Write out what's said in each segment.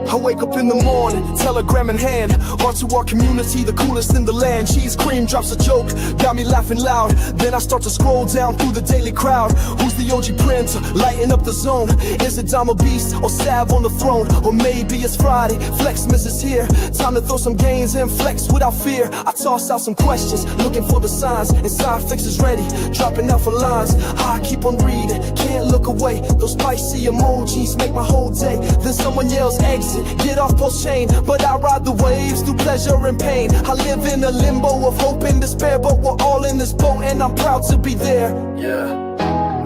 I wake up in the morning, telegram in hand, on to our community, the coolest in the land. Cheese cream drops a joke, got me laughing loud. Then I start to scroll down through the daily crowd. Who's the OG printer, lighting up the zone? Is it Dama Beast or Sav on the throne? Or maybe it's Friday, Flexmas is here. Time to throw some gains and flex without fear. I toss out some questions, looking for the signs. Inside fix is ready, dropping out for lines. I keep on reading, can't look away. Those spicy emojis make my whole day. Then someone yells exit, get off PulseChain. But I ride the waves through pleasure and pain. I live in a limbo of hope and despair, but we're all in this boat and I'm proud to be there. Yeah,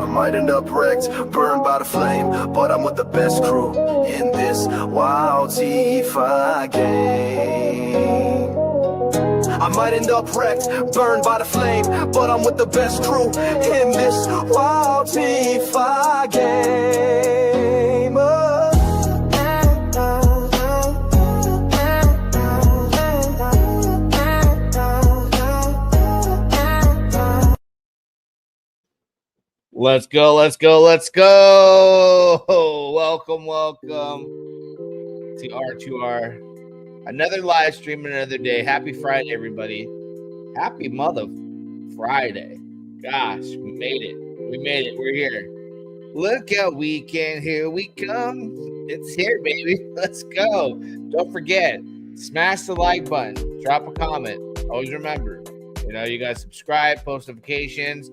I might end up wrecked, burned by the flame, but I'm with the best crew in this wild DeFi game. I might end up wrecked, burned by the flame, but I'm with the best crew in this wild DeFi game. Let's go, let's go, let's go. Welcome to R2R. Another live stream, another day. Happy Friday, everybody. Happy mother Friday. Gosh, we made it. We made it. We're here. Look out, weekend. Here we come. It's here, baby. Let's go. Don't forget, smash the like button. Drop a comment. Always remember, you guys subscribe, post notifications.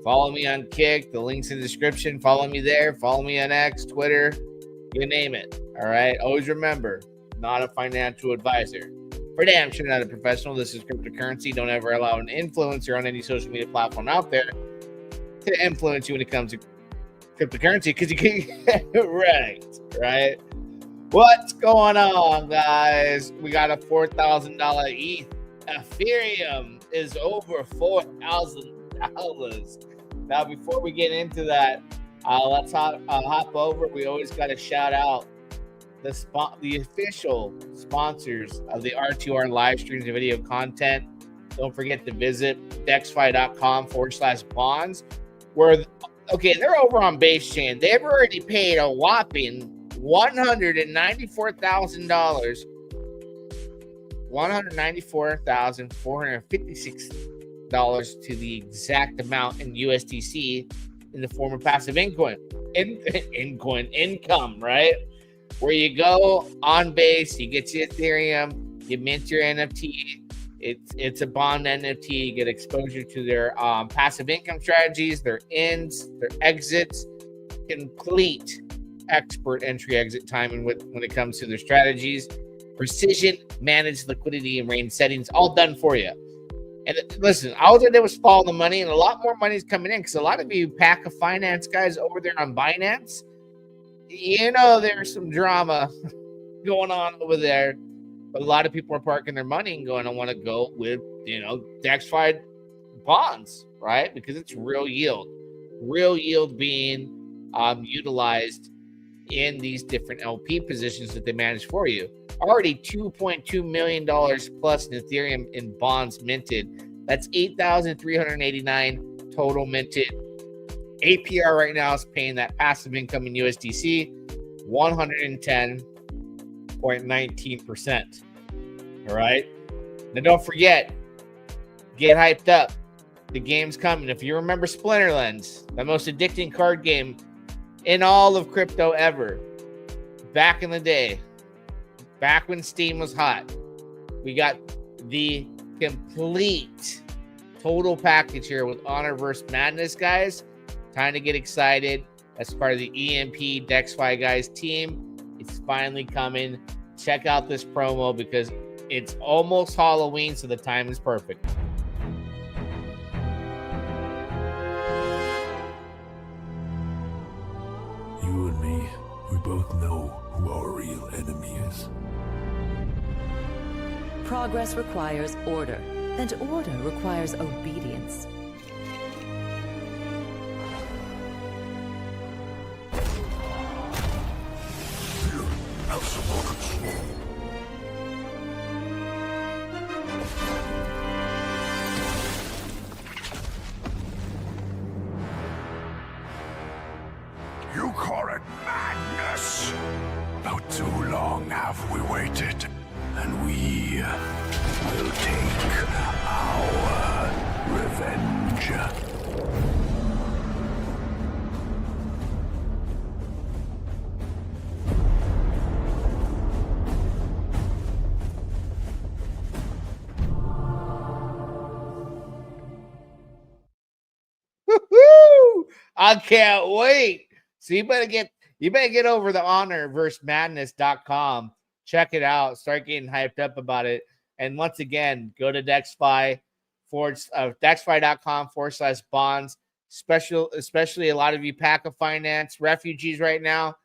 Follow me on Kick. The link's in the description. Follow me there. Follow me on X, Twitter. You name it. All right? Always remember, not a financial advisor. For damn sure not a professional. This is cryptocurrency. Don't ever allow an influencer on any social media platform out there to influence you when it comes to cryptocurrency, because you can get it right? What's going on, guys? We got a $4,000 ETH. Ethereum is over $4,000. Now, before we get into that, let's hop over. We always got to shout out the official sponsors of the R2R live streams and video content. Don't forget to visit DexFi.com/bonds. They're over on Base Chain. They've already paid a whopping $194,000, $194,456 to the exact amount in USDC in the form of passive income, right? Where you go on Base, you get your Ethereum, you mint your NFT. It's a bond NFT. You get exposure to their passive income strategies, their ins, their exits, complete expert entry exit timing when it comes to their strategies, precision managed liquidity and range settings, all done for you. And listen, all they did was follow the money, and a lot more money is coming in because a lot of you pack of finance guys over there on Binance, there's some drama going on over there. But a lot of people are parking their money and going, I want to go with, DexFi bonds, right? Because it's real yield being utilized in these different LP positions that they manage for you. Already $2.2 million plus in Ethereum in bonds minted. That's 8,389 total minted. APR right now is paying that passive income in USDC 110.19%. All right. Now don't forget, get hyped up. The game's coming. If you remember Splinterlands, the most addicting card game in all of crypto ever, back in the day, back when Steam was hot, we got the complete total package here with Honorverse Madness, guys. Time to get excited. As part of the EMP DexFi guys team, it's finally coming. Check out this promo because it's almost Halloween, so the time is perfect. You and me, we both know who our real enemy is. Progress requires order, and order requires obedience. Fear absolute control. You call it madness? About too long now. have we waited, and we will take our revenge. Woo-hoo! I can't wait. So you better get over the honor-madness.com. Check it out. Start getting hyped up about it. And once again, go to DexFi DexFi.com/bonds. Especially a lot of you pack of finance refugees right now.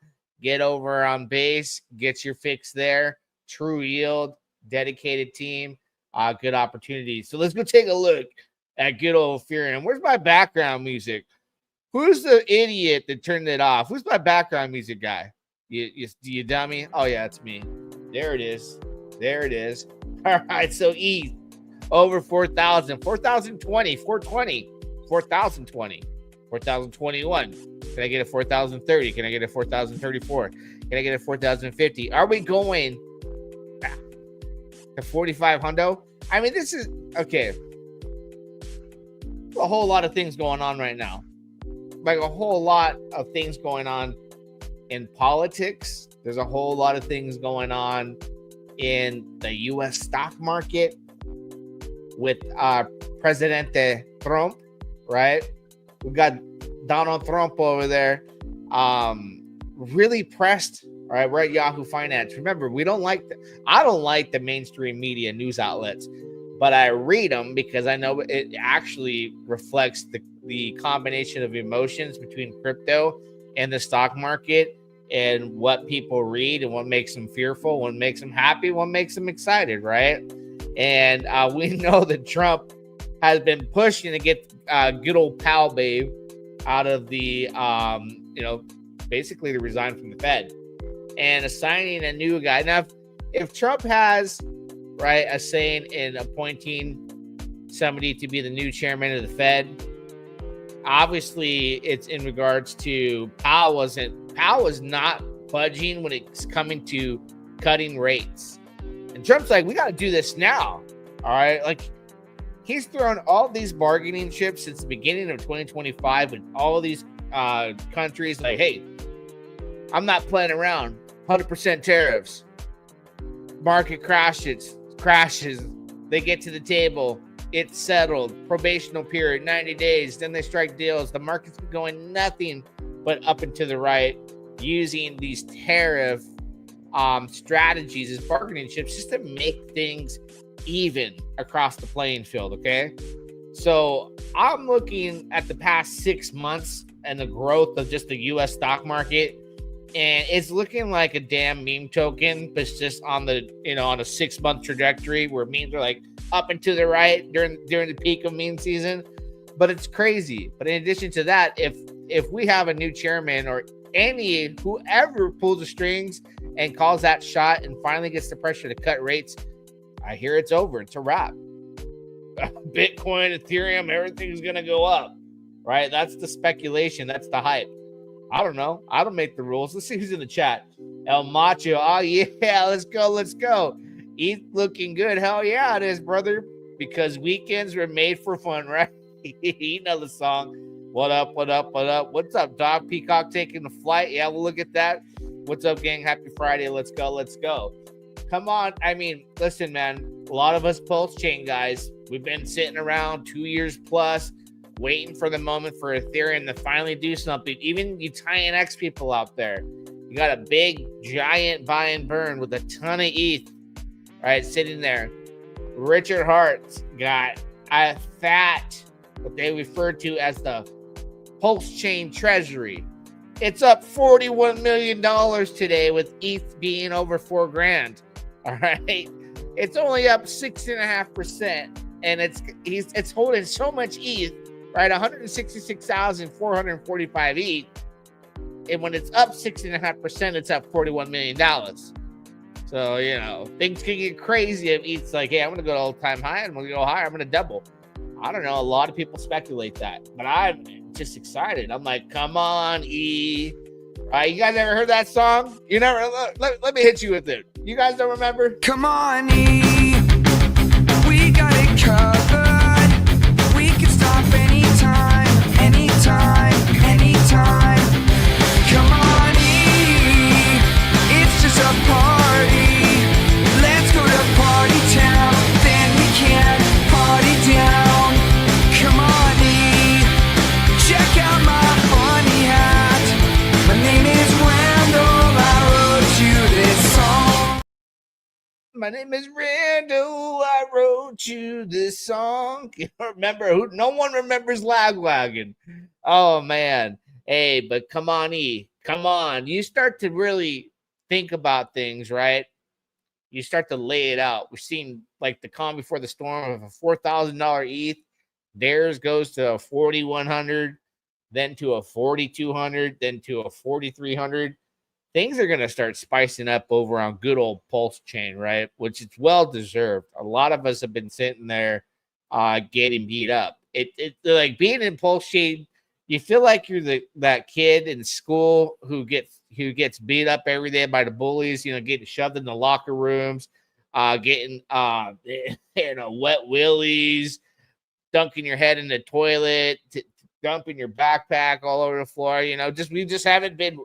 Get over on base. Get your fix there. True yield. Dedicated team. Good opportunity. So let's go take a look at good old Ethereum. Where's my background music? Who's the idiot that turned it off? Who's my background music guy? You dummy? Oh, yeah, it's me. There it is. There it is. All right, so E over 4,000, 4,020, 420, 4,020, 4,021. Can I get a 4,030? Can I get a 4,034? Can I get a 4,050? Are we going to 4,500? I mean, this is okay. A whole lot of things going on right now. Like a whole lot of things going on in politics. There's a whole lot of things going on in the U.S. stock market with Presidente Trump, right? We got Donald Trump over there, really pressed. All right, we're at Yahoo Finance. Remember, I don't like the mainstream media news outlets, but I read them because I know it actually reflects the combination of emotions between crypto and the stock market, and what people read and what makes them fearful, what makes them happy, what makes them excited, right? And we know that Trump has been pushing to get good old pal babe out of the, basically to resign from the Fed and assigning a new guy. Now, if Trump has, right, a saying in appointing somebody to be the new chairman of the Fed, obviously it's in regards to Powell was not budging when it's coming to cutting rates. And Trump's like, we got to do this now. All right. Like, he's thrown all these bargaining chips since the beginning of 2025 with all of these countries like, hey, I'm not playing around. 100% tariffs. Market crashes. They get to the table. It's settled. Probational period, 90 days. Then they strike deals. The market's been going nothing but up and to the right, using these tariff strategies as bargaining chips just to make things even across the playing field, okay? So I'm looking at the past 6 months and the growth of just the U.S. stock market, and it's looking like a damn meme token, but it's just on the, on a 6-month trajectory where memes are like up and to the right during the peak of meme season. But it's crazy. But in addition to that, if we have a new chairman or whoever pulls the strings and calls that shot and finally gets the pressure to cut rates, I hear it's over. It's a wrap. Bitcoin, Ethereum, everything's going to go up, right? That's the speculation. That's the hype. I don't know. I don't make the rules. Let's see who's in the chat. El Macho. Oh, yeah. Let's go. He's looking good. Hell yeah, it is, brother. Because weekends were made for fun, right? You know the song. What up? What's up, dog? Peacock taking the flight. Yeah, we'll look at that. What's up, gang? Happy Friday. Let's go. Come on. I mean, listen, man. A lot of us PulseChain guys, we've been sitting around 2 years plus, waiting for the moment for Ethereum to finally do something. Even you TINX people out there, you got a big, giant buy and burn with a ton of ETH, right, sitting there. Richard Hart's got a fat, what they refer to as the PulseChain treasury. It's up $41 million today with ETH being over $4,000. All right. It's only up 6.5%. And it's holding so much ETH, right? 166,445 ETH. And when it's up 6.5%, it's up $41 million. So, things can get crazy if ETH's like, hey, I'm going to go to all-time high, and I'm going to go higher. I'm going to double. I don't know. A lot of people speculate that, but I'm just excited. I'm like, come on, E. You guys ever heard that song? You never. Let me hit you with it. You guys don't remember? Come on, E. We got it covered. We can stop anytime, anytime, anytime. Come on, E. It's just a party. Let's go to party town. Then we can party down. Come on, E. Check out my funny hat. My name is Randall. I wrote you this song. My name is Randall. I wrote you this song. You remember who? No one remembers Lagwagon. Oh man. Hey, but come on, E. Come on. You start to really think about things, right? You start to lay it out. We've seen like the calm before the storm of a $4,000 ETH. Theirs goes to a 4,100, then to a 4,200, then to a 4,300. Things are going to start spicing up over on good old PulseChain, right? Which is well deserved. A lot of us have been sitting there getting beat up. It like being in PulseChain, you feel like you're that kid in school who gets beat up every day by the bullies, you know, getting shoved in the locker rooms, getting wet willies, dunking your head in the toilet, dumping your backpack all over the floor. You know, we just haven't been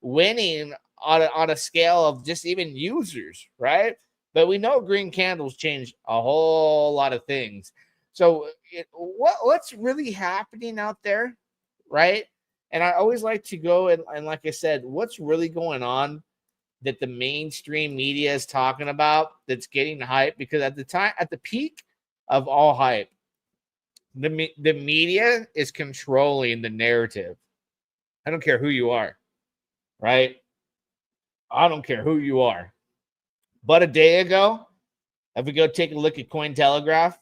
winning on a scale of just even users, right? But we know green candles change a whole lot of things. So what's really happening out there, right? And I always like to go and like I said, what's really going on that the mainstream media is talking about that's getting hype? Because at the peak of all hype, the media is controlling the narrative. I don't care who you are, right? I don't care who you are. But a day ago, if we go take a look at Cointelegraph,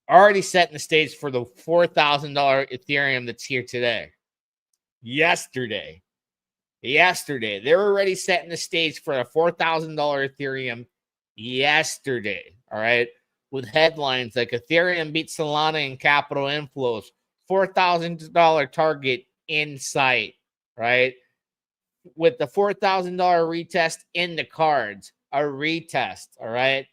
already setting the stage for the $4,000 Ethereum that's here today. Yesterday, they're already setting the stage for a $4,000 Ethereum yesterday, all right? With headlines like Ethereum beats Solana in capital inflows, $4,000 target in sight, right? With the $4,000 retest in the cards, a retest, all right?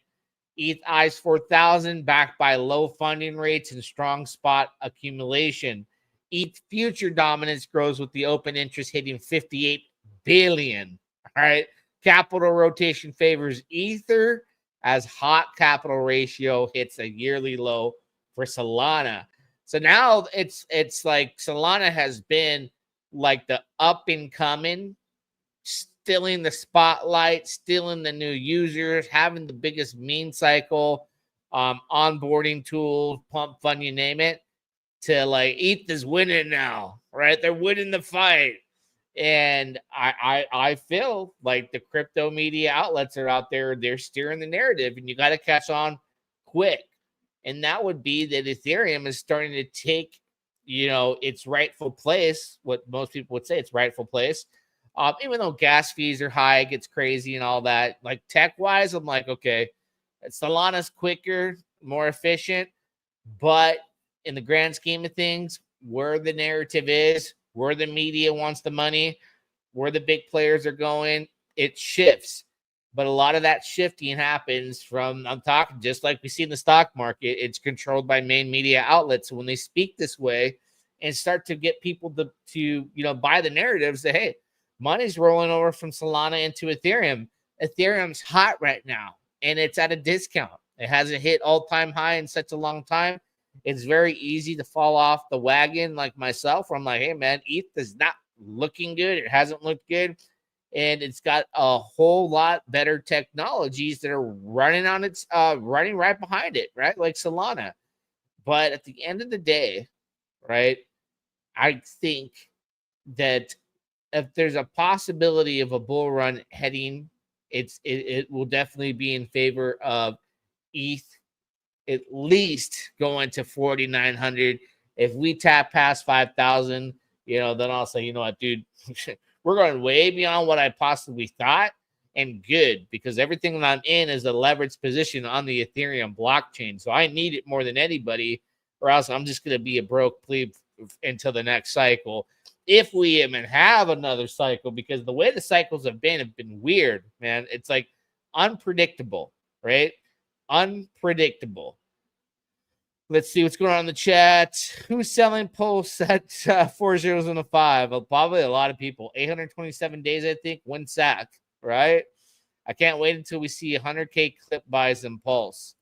ETH eyes 4,000 backed by low funding rates and strong spot accumulation. ETH future dominance grows with the open interest hitting 58 billion. All right. Capital rotation favors Ether as hot capital ratio hits a yearly low for Solana. So now it's like Solana has been like the up and coming, stealing the spotlight, stealing the new users, having the biggest meme cycle, onboarding tools, pump fund, you name it. To like ETH is winning now, right? They're winning the fight. And I feel like the crypto media outlets are out there, they're steering the narrative, and you got to catch on quick. And that would be that Ethereum is starting to take, you know, its rightful place, what most people would say its rightful place. Even though gas fees are high, it gets crazy and all that. Like tech-wise, I'm like, okay, Solana's quicker, more efficient, but in the grand scheme of things, where the narrative is, where the media wants the money, where the big players are going, it shifts. But a lot of that shifting happens from, I'm talking just like we see in the stock market, it's controlled by main media outlets. So when they speak this way and start to get people to you know, buy the narratives that, hey, money's rolling over from Solana into Ethereum. Ethereum's hot right now, and it's at a discount. It hasn't hit all-time high in such a long time. It's very easy to fall off the wagon like myself, where I'm like, hey, man, ETH is not looking good. It hasn't looked good. And it's got a whole lot better technologies that are running on its running right behind it, right? Like Solana. But at the end of the day, right, I think that if there's a possibility of a bull run heading, it will definitely be in favor of ETH at least going to 4,900. If we tap past 5,000, you know, then I'll say, you know what, dude, we're going way beyond what I possibly thought, and good, because everything that I'm in is a leveraged position on the Ethereum blockchain. So I need it more than anybody, or else I'm just going to be a broke plebe until the next cycle. If we even have another cycle, because the way the cycles have been weird, man. It's like unpredictable, right? Unpredictable. Let's see what's going on in the chat. Who's selling Pulse at 4 zeros and a 5? Well, probably a lot of people. 827 days, I think. One sack, right? I can't wait until we see 100K clip buys in Pulse.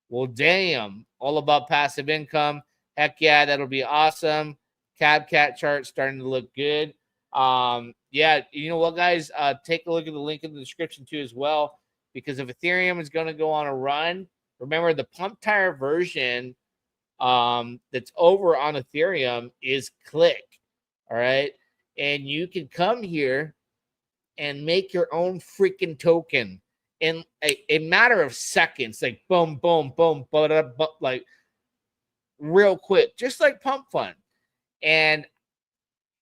Well, damn. All about passive income. Heck yeah, that'll be awesome. Cat chart starting to look good. Yeah, you know what, guys? Take a look at the link in the description too as well, because if Ethereum is going to go on a run, remember the pump tire version that's over on Ethereum is Click. All right. And you can come here and make your own freaking token in a matter of seconds, like boom, boom, boom, like real quick, just like Pump Fund. And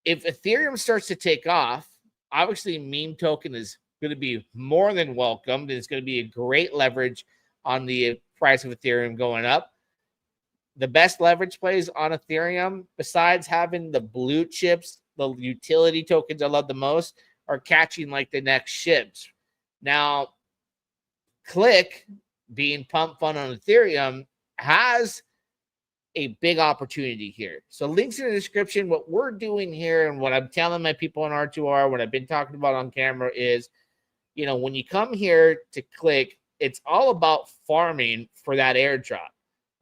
if Ethereum starts to take off, obviously meme token is going to be more than welcomed. It's going to be a great leverage on the price of Ethereum going up. The best leverage plays on Ethereum, besides having the blue chips, the utility tokens I love the most, are catching like the next ships. Now, Click, being Pump Fund on Ethereum, has a big opportunity here. So links in the description. What we're doing here and what I'm telling my people on R2R, what I've been talking about on camera is, you know, when you come here to Click, it's all about farming for that airdrop.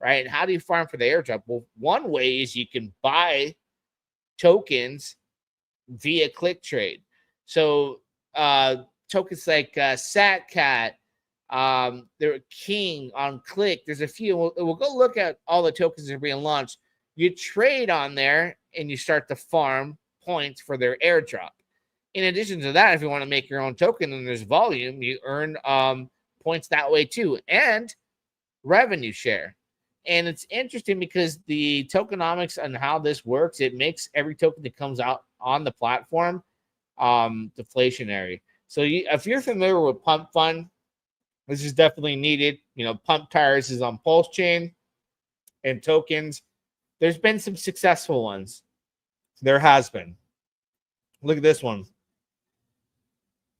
Right? And how do you farm for the airdrop? Well, one way is you can buy tokens via Click Trade. So tokens like SatCat, they're King on Click. There's a few. We'll go look at all the tokens that are being launched. You trade on there and you start to farm points for their airdrop. In addition to that, if you want to make your own token and there's volume, you earn points that way too, and revenue share. And it's interesting because the tokenomics and how this works, it makes every token that comes out on the platform deflationary. So if you're familiar with Pump Fund, this is definitely needed. You know, Pump Tires is on PulseChain and tokens. There's been some successful ones. There has been. Look at this one.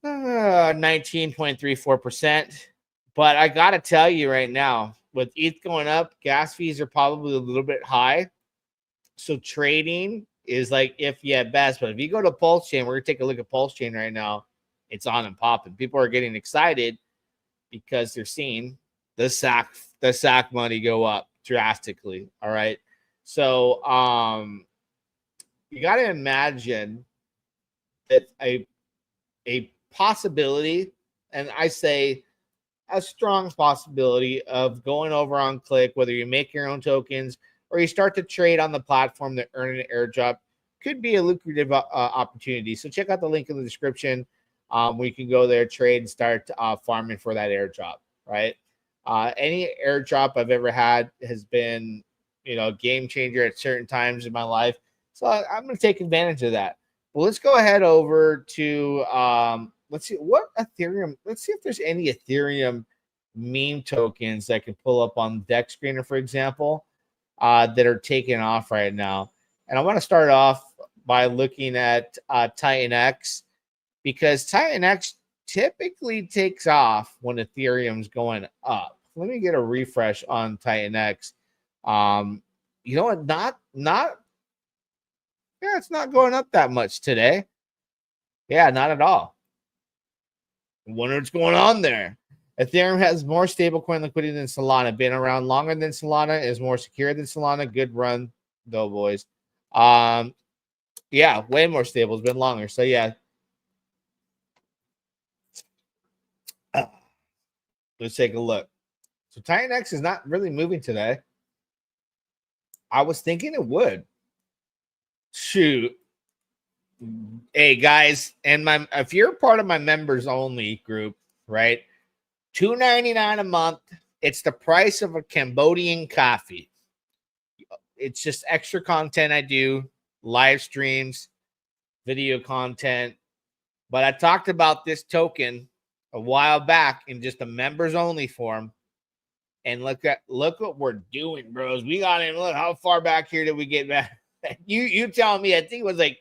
19.34%. But I got to tell you right now, with ETH going up, gas fees are probably a little bit high. So trading is like iffy at best. But if you go to PulseChain, we're going to take a look at PulseChain right now. It's on and popping. People are getting excited because they're seeing the SAC money go up drastically. All right. So you got to imagine that a possibility, and I say a strong possibility, of going over on Click, whether you make your own tokens or you start to trade on the platform that earn an airdrop, could be a lucrative opportunity. So check out the link in the description where you can go there, trade, and start farming for that airdrop, right? Any airdrop I've ever had has been, you know, a game changer at certain times in my life. So I'm going to take advantage of that. Well, let's go ahead over to let's see what Ethereum. Let's see if there's any Ethereum meme tokens that can pull up on Dex Screener, for example, that are taking off right now. And I want to start off by looking at Titan X, because Titan X typically takes off when Ethereum's going up. Let me get a refresh on Titan X. You know what? Yeah, it's not going up that much today. Yeah, not at all. I wonder what's going on there. Ethereum has more stablecoin liquidity than Solana. Been around longer than Solana. Is more secure than Solana. Good run, though, boys. Yeah, way more stable. It's been longer. So, yeah. Let's take a look. So, Titan X is not really moving today. I was thinking it would. Shoot. Hey, guys, and if you're part of my members only group, right? $2.99 a month. It's the price of a Cambodian coffee. It's just extra content I do, live streams, video content. But I talked about this token a while back in just a members only form. And look what we're doing, bros. We got in. Look, how far back here did we get back? You tell me. I think it was like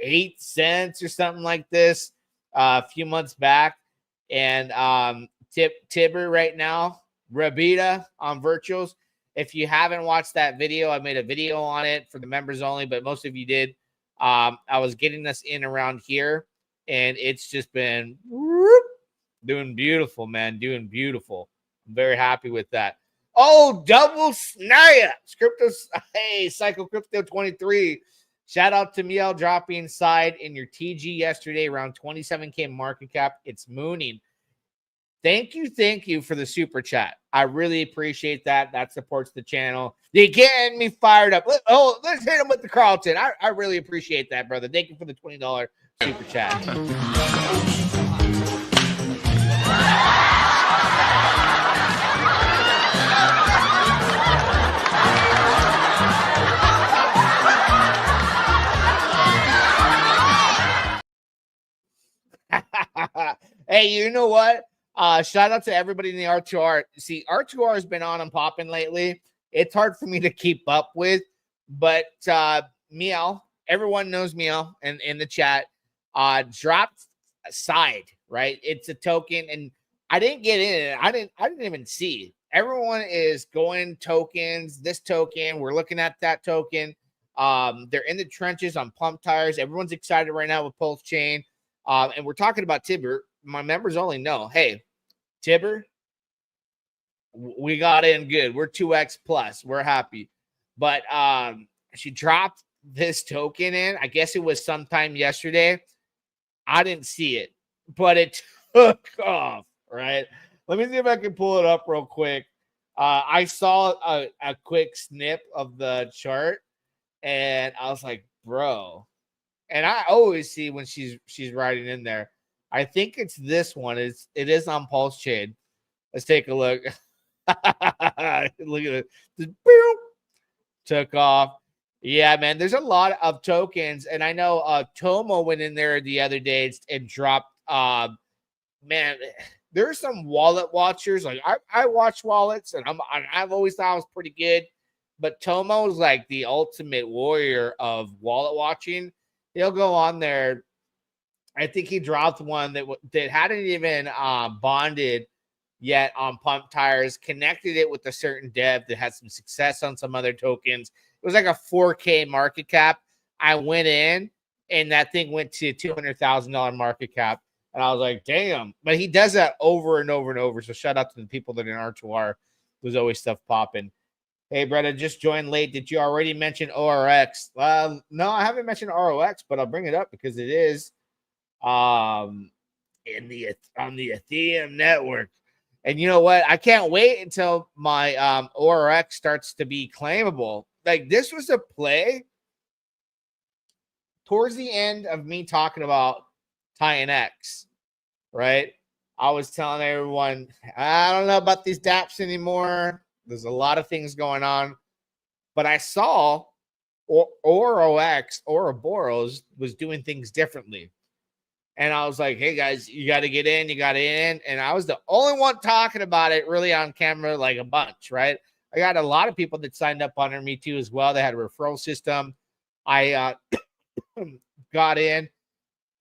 8 cents or something like this a few months back. And Tibber right now, Rabita on virtuals. If you haven't watched that video, I made a video on it for the members only, but most of you did. I was getting us in around here, and it's just been doing beautiful, man. Doing beautiful. I'm very happy with that. Oh, double snap. Crypto, hey, Psycho Crypto 23. Shout out to Miel dropping inside in your TG yesterday, around 27K market cap. It's mooning. Thank you for the super chat. I really appreciate that. That supports the channel. They're getting me fired up. Let's hit him with the Carlton. I really appreciate that, brother. Thank you for the $20 super chat. Hey, you know what? Shout out to everybody in the R2R. See, R2R has been on and popping lately. It's hard for me to keep up with, but Meow, everyone knows Meow and in the chat, dropped side, right? It's a token, and I didn't get in it. I didn't even see. Everyone is going tokens, this token, we're looking at that token. They're in the trenches on pump tires. Everyone's excited right now with PulseChain. And we're talking about Tibber. My members only know, hey, Tibber, we got in good. We're 2x plus. We're happy. But she dropped this token in. I guess it was sometime yesterday. I didn't see it, but it took off, right? Let me see if I can pull it up real quick. I saw a quick snip of the chart, and I was like, bro. And I always see when she's writing in there. I think it's this one. It is on PulseChain. Let's take a look. Look at it. Just, boom, took off. Yeah, man. There's a lot of tokens, and I know Tomo went in there the other day and dropped. Man, there are some wallet watchers. Like I watch wallets, and I've always thought I was pretty good. But Tomo's like the ultimate warrior of wallet watching. He'll go on there. I think he dropped one that hadn't even bonded yet on pump tires, connected it with a certain dev that had some success on some other tokens. It was like a 4K market cap. I went in, and that thing went to $200,000 market cap. And I was like, damn. But he does that over and over and over. So shout out to the people that are in R2R. There's always stuff popping. Hey, brother, just joined late. Did you already mention ORX? No, I haven't mentioned ROX, but I'll bring it up because it is on the Ethereum network. And you know what? I can't wait until my ORX starts to be claimable. Like, this was a play towards the end of me talking about TINX, right? I was telling everyone, I don't know about these dApps anymore. There's a lot of things going on, but I saw OROX, Ouroboros, was doing things differently. And I was like, hey, guys, you got to get in. You got in. And I was the only one talking about it really on camera, like a bunch, right? I got a lot of people that signed up under me too as well. They had a referral system. I got in,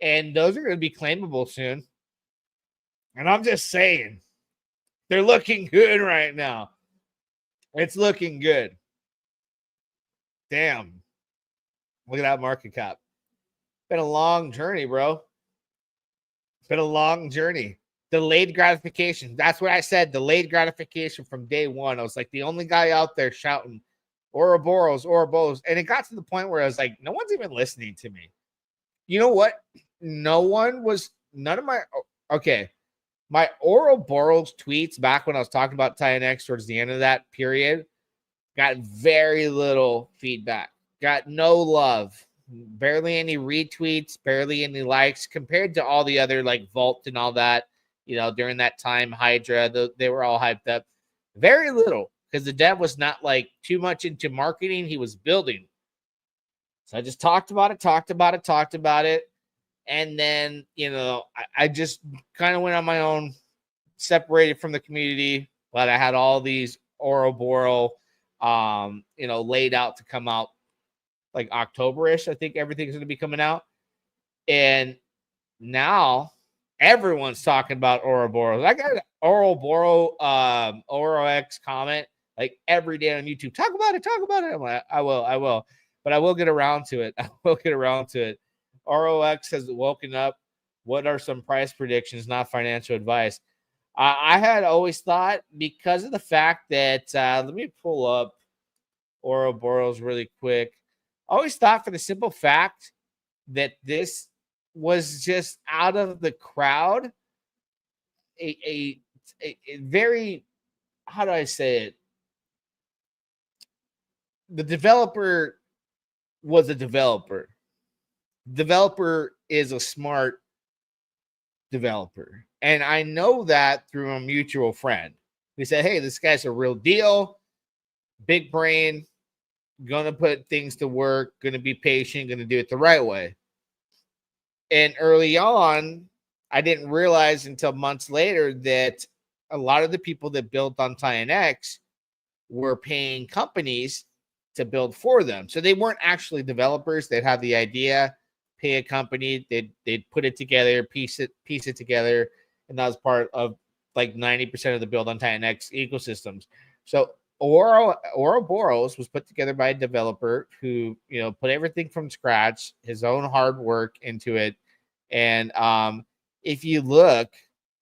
and those are going to be claimable soon. And I'm just saying, they're looking good right now. It's looking good. Damn. Look at that market cap. Been a long journey, bro. Been a long journey. Delayed gratification. That's what I said. Delayed gratification from day one. I was like the only guy out there shouting Ouroboros, Ouroboros. And it got to the point where I was like, no one's even listening to me. You know what? My Ouroboros tweets back when I was talking about TINX towards the end of that period got very little feedback, got no love, barely any retweets, barely any likes compared to all the other like Vault and all that, you know, during that time, Hydra, they were all hyped up. Very little because the dev was not like too much into marketing. He was building. So I just talked about it. And then, you know, I just kind of went on my own, separated from the community, but I had all these Ouroboros, you know, laid out to come out like October-ish. I think everything's going to be coming out. And now Everyone's talking about Ouroboros. I got an OroX comment like every day on YouTube. Talk about it. I'm like, I will. But I will get around to it. ROX has woken up. What are some price predictions, not financial advice? I had always thought, because of the fact that, let me pull up Ouroboros really quick. I always thought, for the simple fact that this was just out of the crowd, a very, how do I say it? The developer was a developer. Developer is a smart developer. And I know that through a mutual friend. We said, hey, this guy's a real deal, big brain, gonna put things to work, gonna be patient, gonna do it the right way. And early on, I didn't realize until months later that a lot of the people that built on TianX were paying companies to build for them. So they weren't actually developers. They'd have the idea, pay a company, they'd put it together, piece it together, and that was part of like 90% of the build on TianX ecosystems. So Ouroboros was put together by a developer who, put everything from scratch, his own hard work into it. And if you look,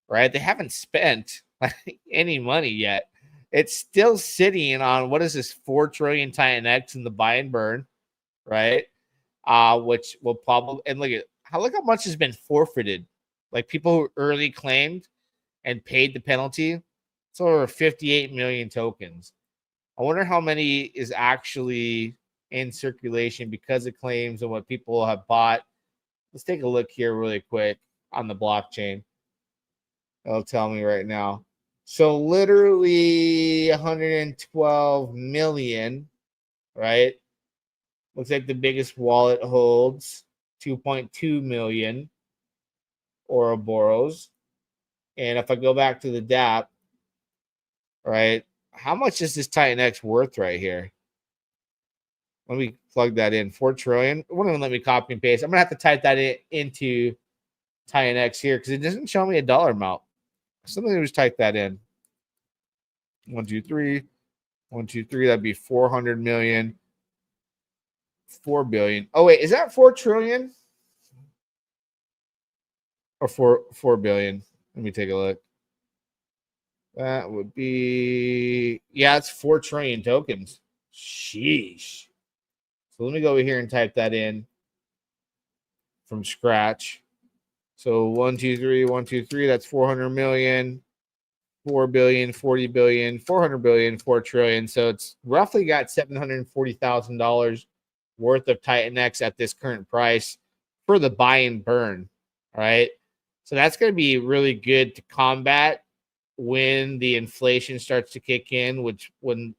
right, they haven't spent any money yet. It's still sitting on, what is this, 4 trillion TianX in the buy and burn, right? Which will probably, and look how much has been forfeited. Like, people who early claimed and paid the penalty, it's over 58 million tokens. I wonder how many is actually in circulation because of claims and what people have bought. Let's take a look here really quick on the blockchain. It'll tell me right now. So literally 112 million, right? Looks like the biggest wallet holds 2.2 million Ouroboros. And if I go back to the DApp, right, how much is this TianX worth right here? Let me plug that in. 4 trillion. It won't even let me copy and paste. I'm going to have to type that into TianX here because it doesn't show me a dollar amount. Somebody just type that in. 1, 2, 3. 1, 2, 3. That'd be 400 million. 4 billion. Oh, wait. Is that 4 trillion? Or 4 billion? Let me take a look. That would be, yeah, it's 4 trillion tokens. Sheesh. So let me go over here and type that in from scratch. So 1, 2, 3, 1, 2, 3. That's 400 million, 4 billion, 40 billion, 400 billion, 4 trillion. So it's roughly got $740,000 worth of TitanX at this current price for the buy and burn. All right. So that's going to be really good to combat when the inflation starts to kick in, which when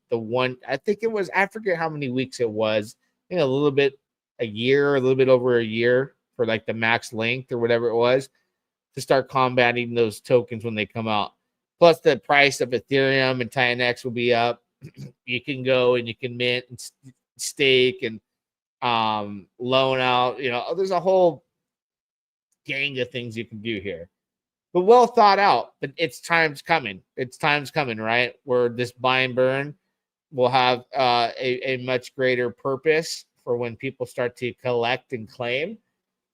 I think it was, I forget how many weeks it was, a little bit a little bit over a year for like the max length or whatever it was, to start combating those tokens when they come out. Plus the price of Ethereum and TianX will be up. You can go and you can mint and stake and loan out, there's a gang of things you can do here. But well thought out. But time's coming, right? Where this buy and burn will have a much greater purpose for when people start to collect and claim.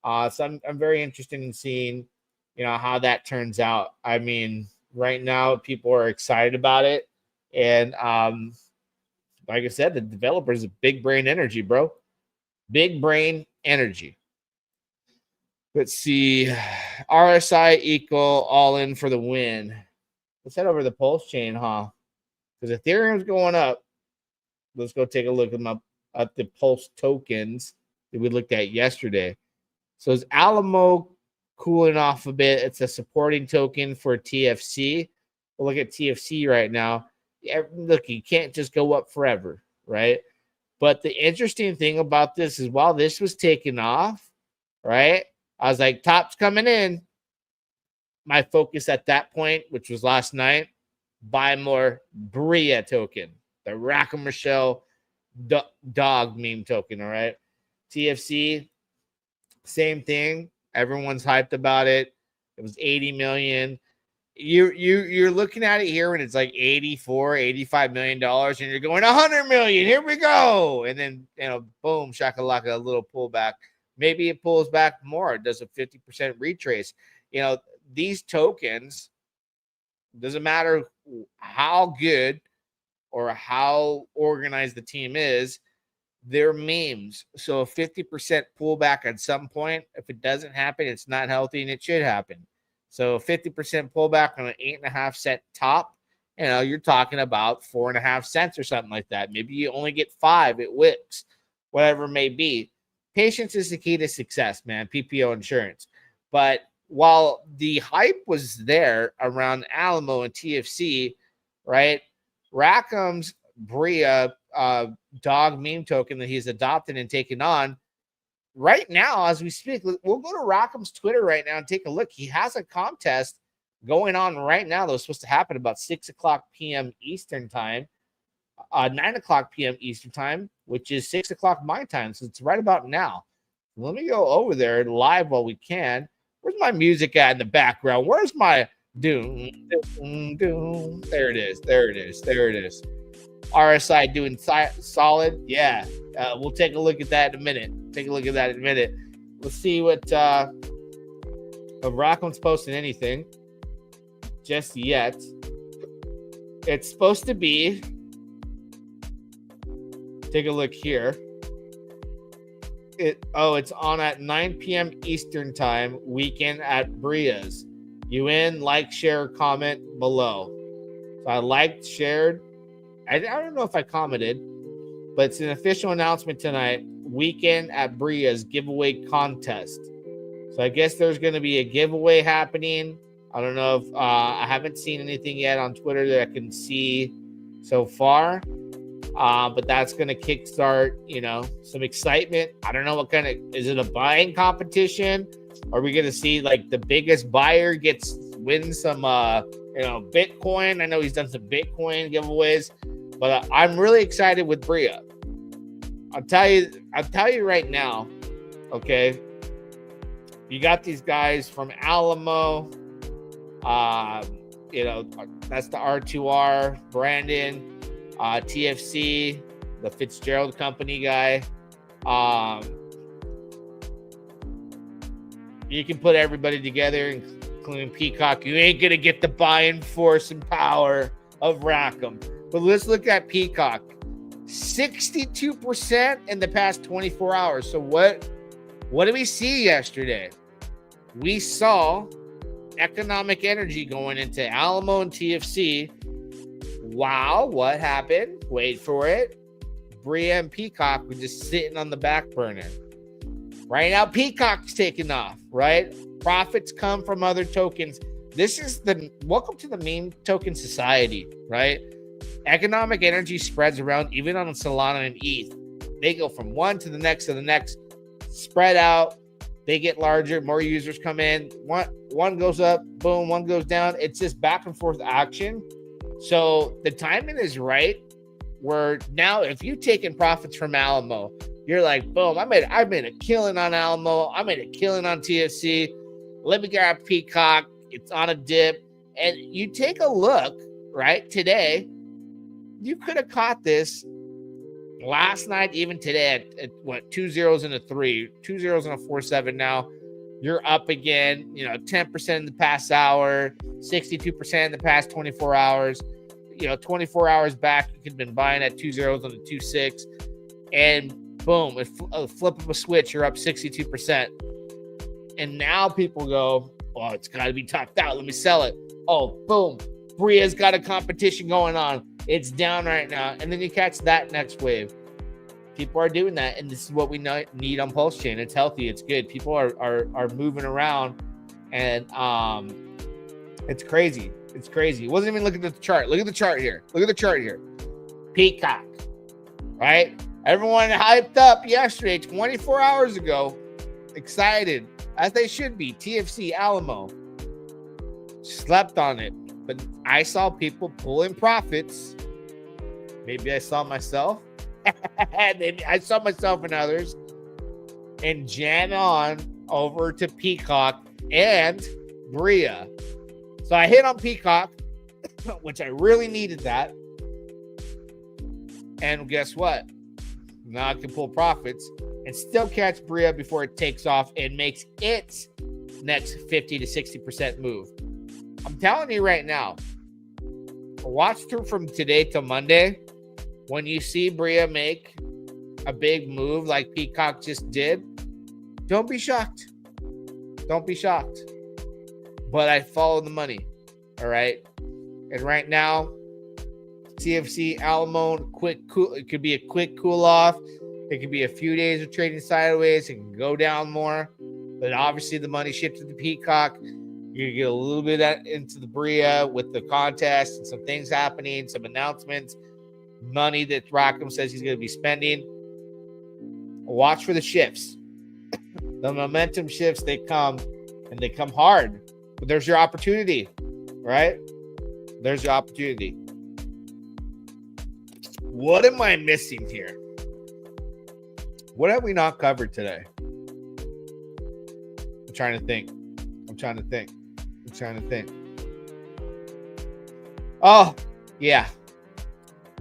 So I'm very interested in seeing, how that turns out. I mean, right now people are excited about it, and like I said, the developers are big brain energy, bro. Big brain energy. Let's see. RSI equal all in for the win. Let's head over to the PulseChain, huh? Because Ethereum's going up. Let's go take a look at the Pulse tokens that we looked at yesterday. So is Alamo cooling off a bit? It's a supporting token for TFC. We'll look at TFC right now. Look, you can't just go up forever, right? But the interesting thing about this is while this was taking off, right, I was like, top's coming in. My focus at that point, which was last night, buy more Bria token, the Rack'em dog meme token, all right? TFC, same thing. Everyone's hyped about it. It was 80 million. You're looking at it here and it's like 85 million dollars, and you're going 100 million. Here we go. And then, boom, shakalaka, a little pullback. Maybe it pulls back more. It does a 50% retrace. These tokens, doesn't matter how good or how organized the team is, they're memes. So a 50% pullback at some point, if it doesn't happen, it's not healthy, and it should happen. So 50% pullback on an 8.5 cent top, you're talking about 4.5 cents or something like that. Maybe you only get 5, it whips, whatever it may be. Patience is the key to success, man. PPO insurance. But while the hype was there around Alamo and TFC, right? Rackham's Bria dog meme token that he's adopted and taken on, right now, as we speak, we'll go to Rackham's Twitter right now and take a look. He has a contest going on right now that was supposed to happen about 6 o'clock p.m. Eastern time, 9 o'clock p.m. Eastern time, which is 6 o'clock my time. So it's right about now. Let me go over there live while we can. Where's my music at in the background? Where's my doom? There it is. There it is. There it is. RSI doing solid. Yeah. We'll take a look at that in a minute. Let's see what if Rackham's posting anything just yet. It's supposed to be, take a look here. It's on at 9 p.m. Eastern time, weekend at Bria's. You in, like, share, comment below. So I liked, shared. I don't know if I commented, but it's an official announcement tonight. Weekend at Bria's giveaway contest. So I guess there's going to be a giveaway happening. I don't know if I haven't seen anything yet on Twitter that I can see so far. But that's going to kickstart, some excitement. I don't know what kind of, is it a buying competition? Are we going to see like the biggest buyer wins some, Bitcoin? I know he's done some Bitcoin giveaways, but I'm really excited with Bria. I'll tell you right now. Okay. You got these guys from Alamo, that's the R2R, Brandon, TFC, the Fitzgerald Company guy. You can put everybody together, including Peacock. You ain't gonna get the buying force and power of Rackham. But let's look at Peacock. 62% in the past 24 hours. So what did we see yesterday? We saw economic energy going into Alamo and TFC. Wow, what happened? Wait for it. Bria and Peacock were just sitting on the back burner. Right now, Peacock's taking off, right? Profits come from other tokens. This is welcome to the meme token society, right? Economic energy spreads around even on Solana and ETH. They go from one to the next, spread out. They get larger, more users come in. One goes up, boom, one goes down. It's just back and forth action. So the timing is right. Where now, if you've taken profits from Alamo, you're like, boom, I made a killing on Alamo. I made a killing on TFC. Let me grab Peacock. It's on a dip. And you take a look, right, today, you could have caught this last night, even today at what, 2 zeros and a 3, 2 zeros and a 4.7 now. You're up again, 10% in the past hour, 62% in the past 24 hours. 24 hours back, you could have been buying at 2 zeros on a 2.6. And boom, a flip of a switch, you're up 62%. And now people go, oh, it's got to be topped out. Let me sell it. Oh, boom. Bria's got a competition going on. It's down right now. And then you catch that next wave. People are doing that. And this is what we need on PulseChain. It's healthy. It's good. People are moving around. And it's crazy. It's crazy. Wasn't even looking at the chart. Look at the chart here. Peacock. Right? Everyone hyped up yesterday, 24 hours ago. Excited. As they should be. TFC, Alamo. Slept on it. But I saw people pulling profits. Maybe I saw myself. I saw myself and others. And jam on over to Peacock. And Bria. So I hit on Peacock, which I really needed that. And guess what? Now I can pull profits and still catch Bria before it takes off and makes its next 50 to 60% move. I'm telling you right now, watch through from today to Monday. When you see Bria make a big move like Peacock just did, don't be shocked. Don't be shocked. But I follow the money. All right. And right now, CFC, Alamo, it could be a quick cool off. It could be a few days of trading sideways. It can go down more. But obviously, the money shifted to Peacock. You're going to get a little bit into the Bria with the contest and some things happening, some announcements, money that Rackham says he's going to be spending. Watch for the shifts. The momentum shifts, they come, and they come hard. But there's your opportunity, right? There's your opportunity. What am I missing here? What have we not covered today? I'm trying to think. Oh, yeah.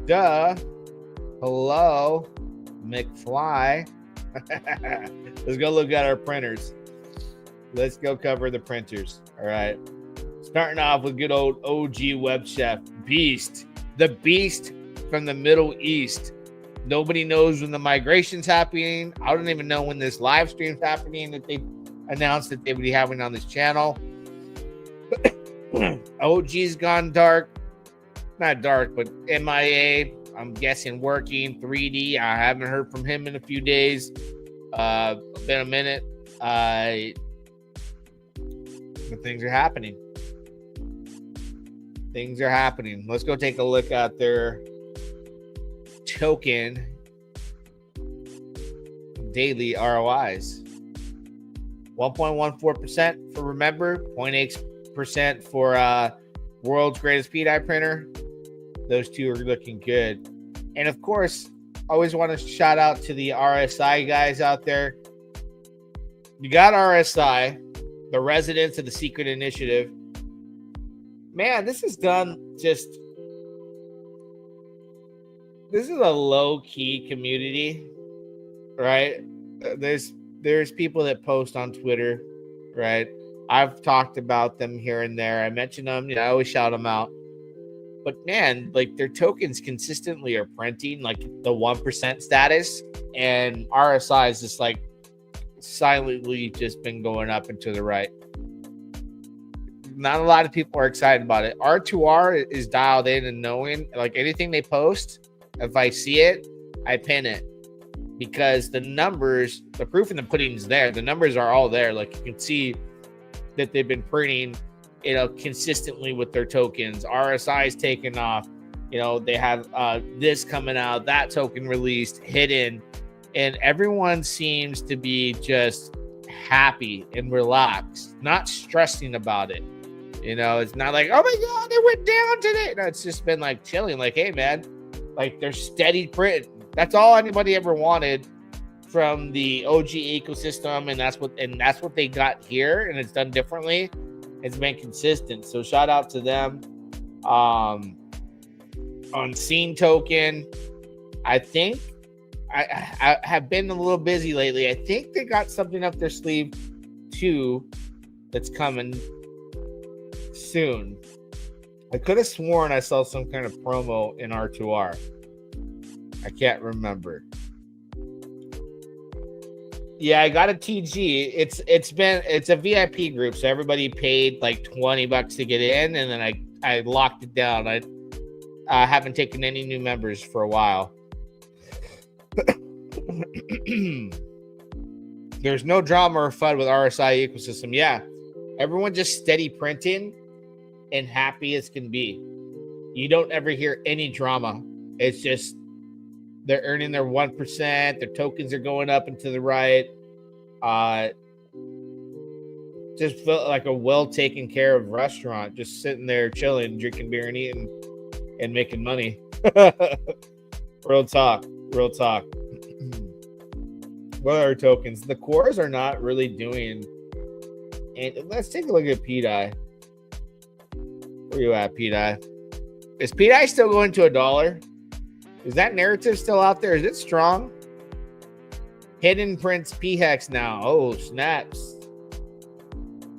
Duh. Hello, McFly. Let's go look at our printers. Let's go cover the printers. All right. Starting off with good old OG Web Chef, Beast. The Beast from the Middle East. Nobody knows when the migration's happening. I don't even know when this live stream's happening that they announced that they would be having on this channel. OG's gone dark. Not dark, but MIA. I'm guessing working. 3D. I haven't heard from him in a few days. Been a minute. But things are happening. Things are happening. Let's go take a look at their token daily ROIs. 1.14% for Remember, 0.8% for World's Greatest P-Dye Printer. Those two are looking good. And of course, always want to shout out to the RSI guys out there. You got RSI, the residents of the Secret Initiative. Man, this is done just... This is a low-key community, right? There's people that post on Twitter, right? I've talked about them here and there. I mention them, I always shout them out. But man, like their tokens consistently are printing like the 1% status, and RSI is just like silently just been going up and to the right. Not a lot of people are excited about it. R2R is dialed in and knowing like anything they post, if I see it, I pin it. Because the numbers, the proof in the pudding is there. The numbers are all there. Like you can see that they've been printing, consistently with their tokens. RSI is taking off. They have this coming out, that token released, hidden, and everyone seems to be just happy and relaxed, not stressing about it. It's not like, oh my God, it went down today. No, it's just been like chilling. Like, hey man, like they're steady print. That's all anybody ever wanted from the OG ecosystem, and that's what they got here, and it's done differently. It's been consistent, so shout out to them. On Scene Token, I think I have been a little busy lately. I think they got something up their sleeve too that's coming soon. I could have sworn I saw some kind of promo in R2R. I can't remember. Yeah, I got a TG. It's a VIP group, so everybody paid like $20 to get in, and then I locked it down. I haven't taken any new members for a while. There's no drama or FUD with RSI ecosystem. Yeah, everyone just steady printing and happy as can be. You don't ever hear any drama. It's just they're earning their 1%. Their tokens are going up and to the right. Just felt like a well taken care of restaurant, just sitting there chilling, drinking beer and eating and making money. Real talk. What are our tokens? The cores are not really doing And let's take a look at PDI. Where you at, PDI? Is PDI still going to $1? Is that narrative still out there? Is it strong? Hidden Prince P-Hex now. Oh, snaps.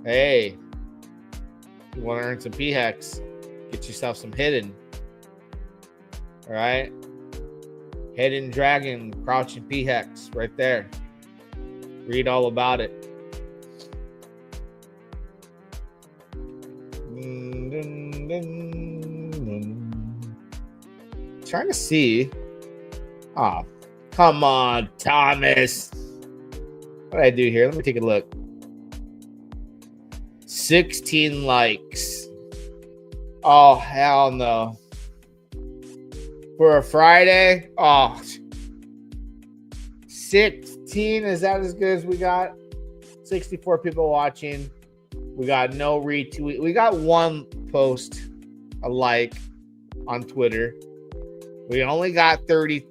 Hey. You want to earn some P-Hex? Get yourself some Hidden. All right. Hidden Dragon, Crouching P-Hex right there. Read all about it. Trying to see. Oh, come on, Thomas. What did I do here? Let me take a look. 16 likes. Oh, hell no. For a Friday? Oh. 16? Is that as good as we got? 64 people watching. We got no retweet. We got one post, a like on Twitter. We only got 16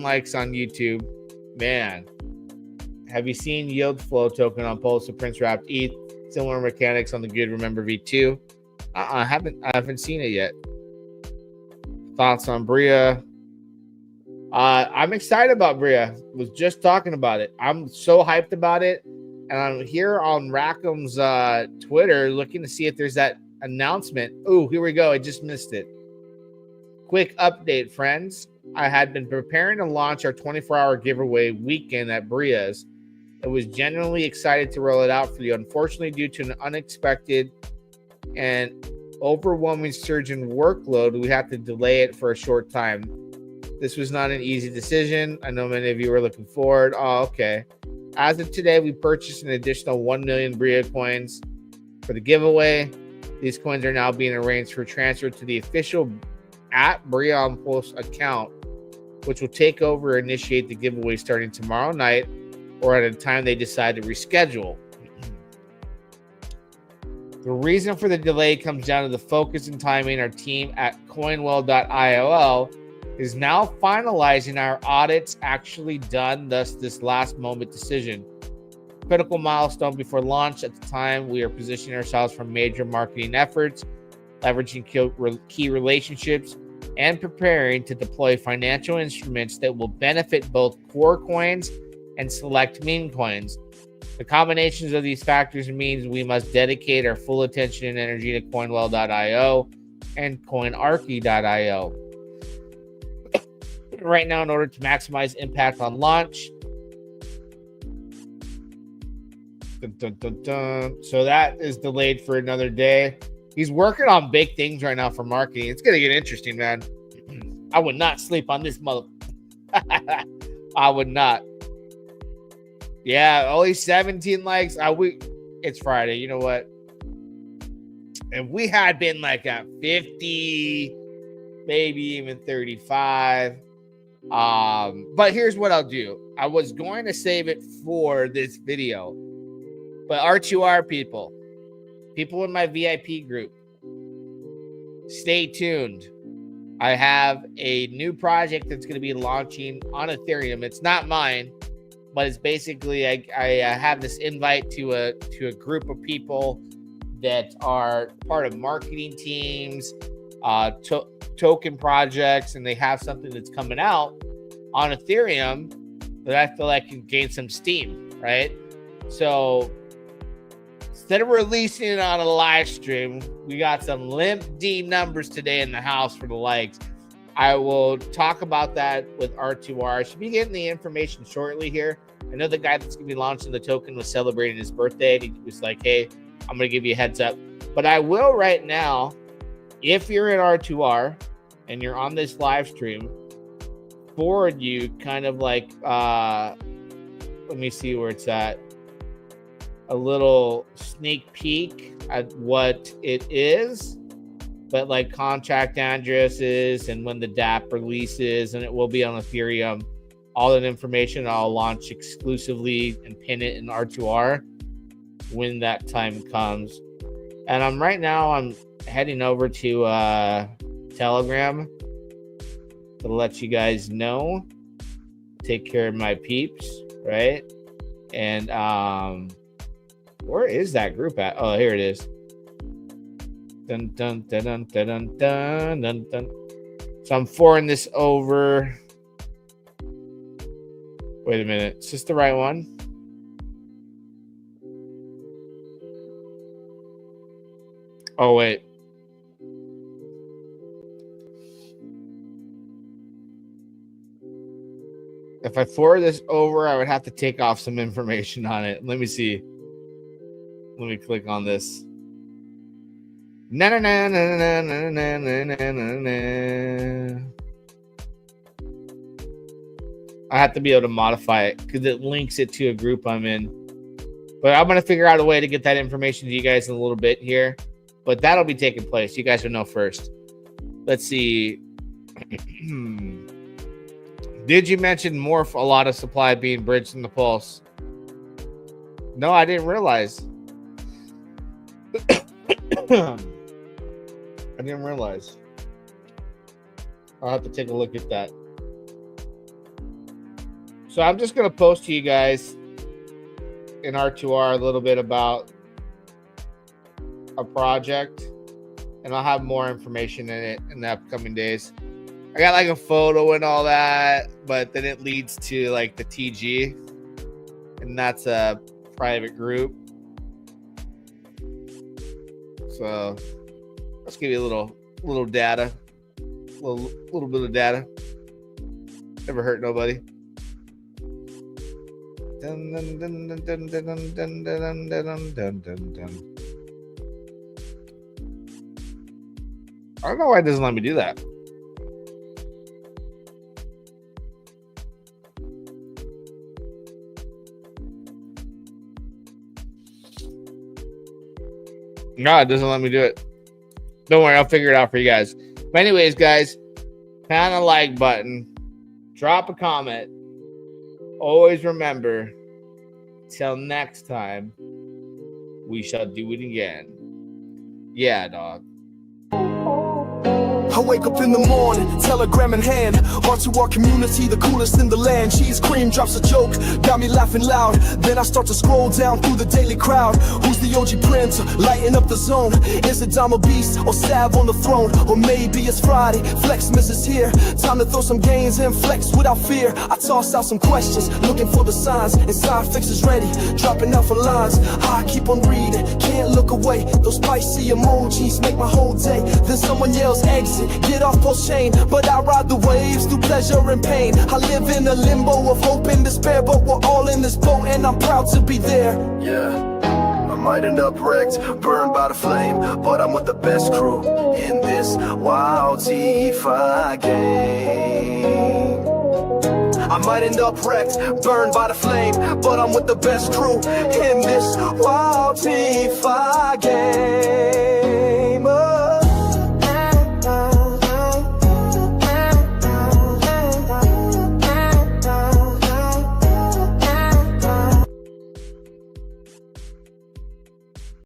likes on YouTube. Man, have you seen Yield Flow token on Pulse of Prince Wrapped ETH? Similar mechanics on the Good Remember V2. I haven't seen it yet. Thoughts on Bria? I'm excited about Bria. Was just talking about it. I'm so hyped about it. And I'm here on Rackham's Twitter looking to see if there's that announcement. Oh, here we go. I just missed it. Quick update, friends. I had been preparing to launch our 24-hour giveaway weekend at Bria's. I was genuinely excited to roll it out for you. Unfortunately, due to an unexpected and overwhelming surge in workload, we had to delay it for a short time. This was not an easy decision. I know many of you were looking forward. Oh, okay. As of today, we purchased an additional 1 million Bria coins for the giveaway. These coins are now being arranged for transfer to the official @Bria on Pulse account, which will take over and initiate the giveaway starting tomorrow night or at a time they decide to reschedule. The reason for the delay comes down to the focus and timing. Our team at coinwell.io is now finalizing our audits actually done, thus this last moment decision. Critical milestone before launch. At the time, we are positioning ourselves for major marketing efforts, leveraging key relationships, and preparing to deploy financial instruments that will benefit both core coins and select meme coins. The combinations of these factors means we must dedicate our full attention and energy to coinwell.io and coinarchy.io. Right now, in order to maximize impact on launch. So that is delayed for another day. He's working on big things right now for marketing. It's going to get interesting, man. I would not sleep on this mother. I would not. Yeah, only 17 likes. It's Friday. You know what? If we had been like at 50, maybe even 35. But here's what I'll do. I was going to save it for this video. But R2R people in my VIP group, stay tuned. I have a new project that's going to be launching on Ethereum. It's not mine, but it's basically I have this invite to a group of people that are part of marketing teams, token projects, and they have something that's coming out on Ethereum that I feel like can gain some steam, right? So instead of releasing it on a live stream, we got some limp D numbers today in the house for the likes. I will talk about that with R2R. I should be getting the information shortly here. I know the guy that's going to be launching the token was celebrating his birthday. And he was like, hey, I'm going to give you a heads up. But I will right now, if you're in R2R and you're on this live stream, forward you kind of like, let me see where it's at. A little sneak peek at what it is, but like contract addresses and when the DApp releases, and it will be on Ethereum. All that information I'll launch exclusively and pin it in R2R when that time comes. And I'm heading over to Telegram to let you guys know. Take care of my peeps, right? And Where is that group at? Oh, here it is. Dun, dun, dun, dun, dun, dun, dun, dun. So I'm forwarding this over. Wait a minute. Is this the right one? Oh, wait. If I forward this over, I would have to take off some information on it. Let me see. Let me click on this. Na na na na na na na na na na. I have to be able to modify it because it links it to a group I'm in. But I'm gonna figure out a way to get that information to you guys in a little bit here. But that'll be taking place. You guys will know first. Let's see. Did you mention a lot of supply being bridged in the Pulse? No, I didn't realize. I didn't realize. I'll have to take a look at that. So I'm just going to post to you guys in R2R a little bit about a project, and I'll have more information in it in the upcoming days. I got like a photo and all that, but then it leads to like the TG, and that's a private group. So let's give you a little data, little bit of data. Never hurt nobody. Dun, dun, dun, dun, dun, dun, dun, dun, dun, dun, dun, dun. I don't know why it doesn't let me do that. No, it doesn't let me do it. Don't worry, I'll figure it out for you guys. But anyways, guys, pound the like button. Drop a comment. Always remember, till next time, we shall do it again. Yeah, dog. I wake up in the morning, telegram in hand, on to our community, the coolest in the land. Cheese cream drops a joke, got me laughing loud. Then I start to scroll down through the daily crowd. Who's the OG Prince, lighting up the zone? Is it Dama Beast or Sav on the throne? Or maybe it's Friday, Flexmas is here. Time to throw some gains and flex without fear. I toss out some questions, looking for the signs. Inside fix is ready, dropping out for lines. I keep on reading, can't look away. Those spicy emojis make my whole day. Then someone yells exit, get off PulseChain. But I ride the waves through pleasure and pain. I live in a limbo of hope and despair, but we're all in this boat and I'm proud to be there. Yeah, I might end up wrecked, burned by the flame, but I'm with the best crew in this wild DeFi game. I might end up wrecked, burned by the flame, but I'm with the best crew in this wild DeFi game.